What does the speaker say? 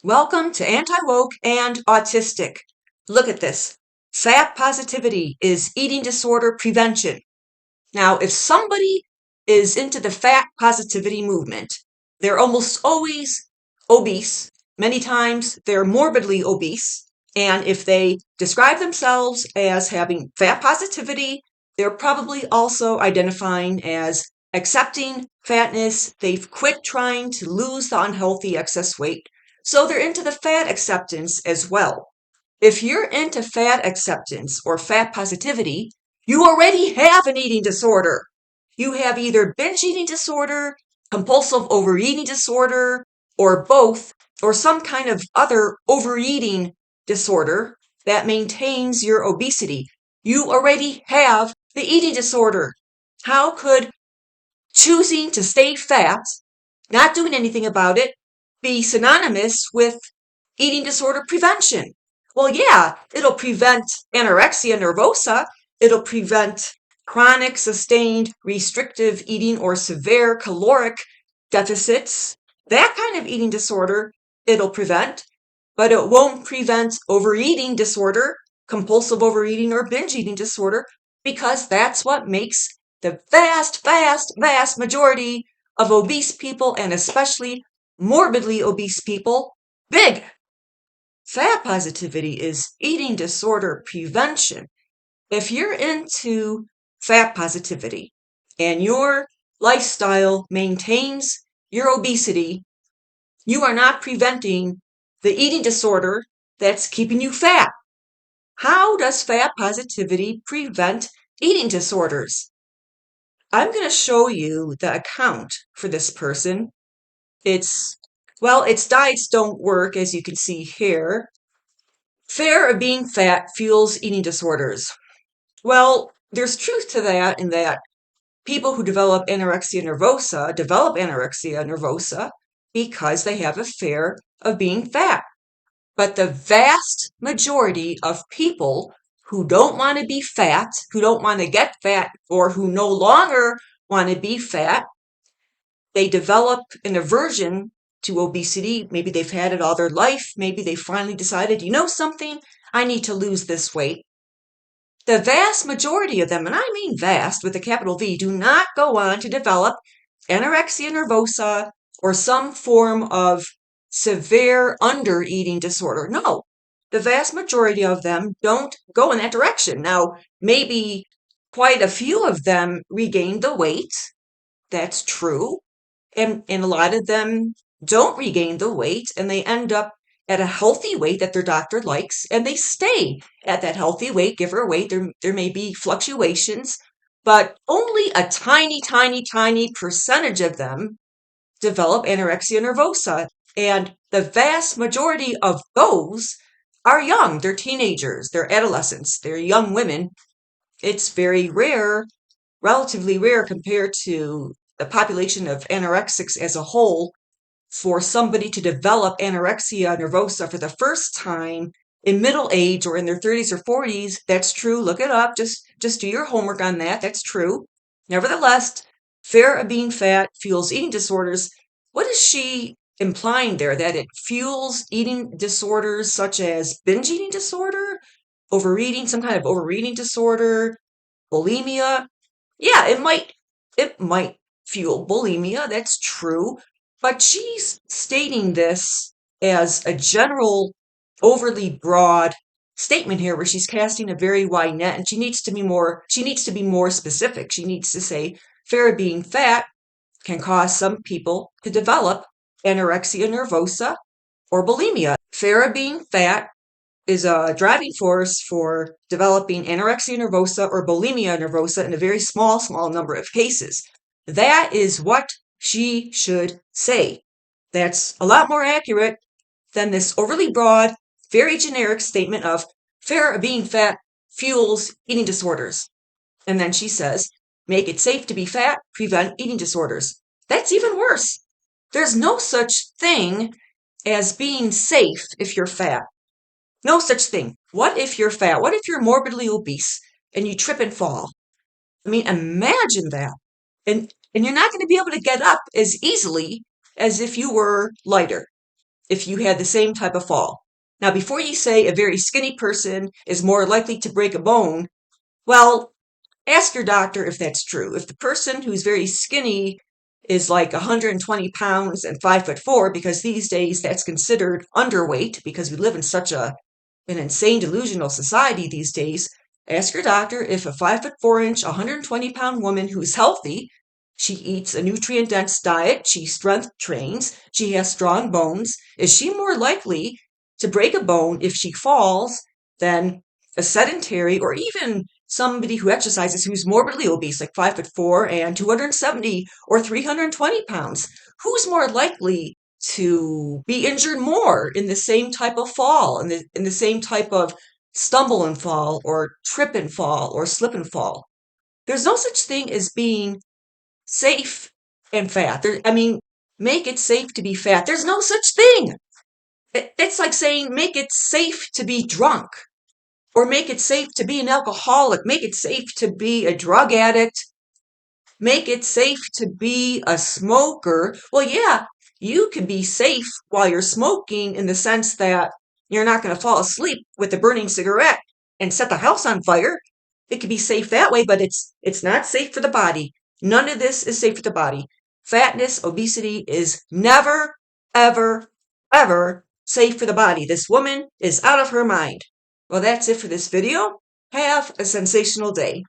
Welcome to Anti-Woke and Autistic. Look at this. Fat positivity is eating disorder prevention. Now, if somebody is into the fat positivity movement, they're almost always obese. Many times they're morbidly obese. And if they describe themselves as having fat positivity, they're probably also identifying as accepting fatness. They've quit trying to lose the unhealthy excess weight. So they're into the fat acceptance as well. If you're into fat acceptance or fat positivity, you already have an eating disorder. You have either binge eating disorder, compulsive overeating disorder, or both, or some kind of other overeating disorder that maintains your obesity. You already have the eating disorder. How could choosing to stay fat, not doing anything about it, be synonymous with eating disorder prevention? Well, yeah, it'll prevent anorexia nervosa. It'll prevent chronic, sustained, restrictive eating or severe caloric deficits. That kind of eating disorder, it'll prevent, but it won't prevent overeating disorder, compulsive overeating, or binge eating disorder, because that's what makes the vast majority of obese people, and especially morbidly obese people, big. Fat positivity is eating disorder prevention. If you're into fat positivity and your lifestyle maintains your obesity, you are not preventing the eating disorder that's keeping you fat. How does fat positivity prevent eating disorders? I'm going to show you the account for this person. Its diets don't work, as you can see here. Fear of being fat fuels eating disorders. Well, there's truth to that in that people who develop anorexia nervosa because they have a fear of being fat. But the vast majority of people who don't want to be fat, who don't want to get fat, or who no longer want to be fat, they develop an aversion to obesity. Maybe they've had it all their life. Maybe they finally decided, you know something, I need to lose this weight. The vast majority of them, and I mean vast with a capital V, do not go on to develop anorexia nervosa or some form of severe undereating disorder. No, the vast majority of them don't go in that direction. Now, maybe quite a few of them regain the weight. That's true. And a lot of them don't regain the weight and they end up at a healthy weight that their doctor likes and they stay at that healthy weight, give or weight. There may be fluctuations, but only a tiny percentage of them develop anorexia nervosa. And the vast majority of those are young. They're teenagers, they're adolescents, they're young women. It's very rare, relatively rare compared to the population of anorexics as a whole, for somebody to develop anorexia nervosa for the first time in middle age or in their 30s or 40s. That's true. Look it up. Just do your homework on that. That's true. Nevertheless, fear of being fat fuels eating disorders. What is she implying there? That it fuels eating disorders such as binge eating disorder, overeating, some kind of overeating disorder, bulimia? Yeah, it might fuel bulimia, that's true, but she's stating this as a general, overly broad statement here where she's casting a very wide net, and she needs to be more specific. She needs to say fear of being fat can cause some people to develop anorexia nervosa or bulimia. Fear of being fat is a driving force for developing anorexia nervosa or bulimia nervosa in a very small number of cases. That is what she should say. That's a lot more accurate than this overly broad, very generic statement of fear of being fat fuels eating disorders. And then she says, make it safe to be fat, prevent eating disorders. That's even worse. There's no such thing as being safe if you're fat. No such thing. What if you're fat? What if you're morbidly obese and you trip and fall? I mean, imagine that. And you're not going to be able to get up as easily as if you were lighter. if you had the same type of fall. Now, before you say a very skinny person is more likely to break a bone, well, ask your doctor if that's true. If the person who's very skinny is like 120 pounds and 5'4", because these days that's considered underweight because we live in such an insane delusional society these days. Ask your doctor if a 5'4" 120-pound woman who's healthy, she eats a nutrient dense diet, she strength trains, she has strong bones, is she more likely to break a bone if she falls than a sedentary or even somebody who exercises who's morbidly obese, like 5'4" and 270 or 320 pounds? Who's more likely to be injured more in the same type of fall, in the same type of stumble and fall, or trip and fall, or slip and fall? There's no such thing as being safe and fat. I mean, make it safe to be fat. There's no such thing. It's like saying make it safe to be drunk, or make it safe to be an alcoholic, make it safe to be a drug addict, make it safe to be a smoker. Well, yeah, you can be safe while you're smoking in the sense that you're not going to fall asleep with a burning cigarette and set the house on fire. It can be safe that way, but it's not safe for the body. None of this is safe for the body. Fatness, obesity is never, ever, ever safe for the body. This woman is out of her mind. Well, that's it for this video. Have a sensational day.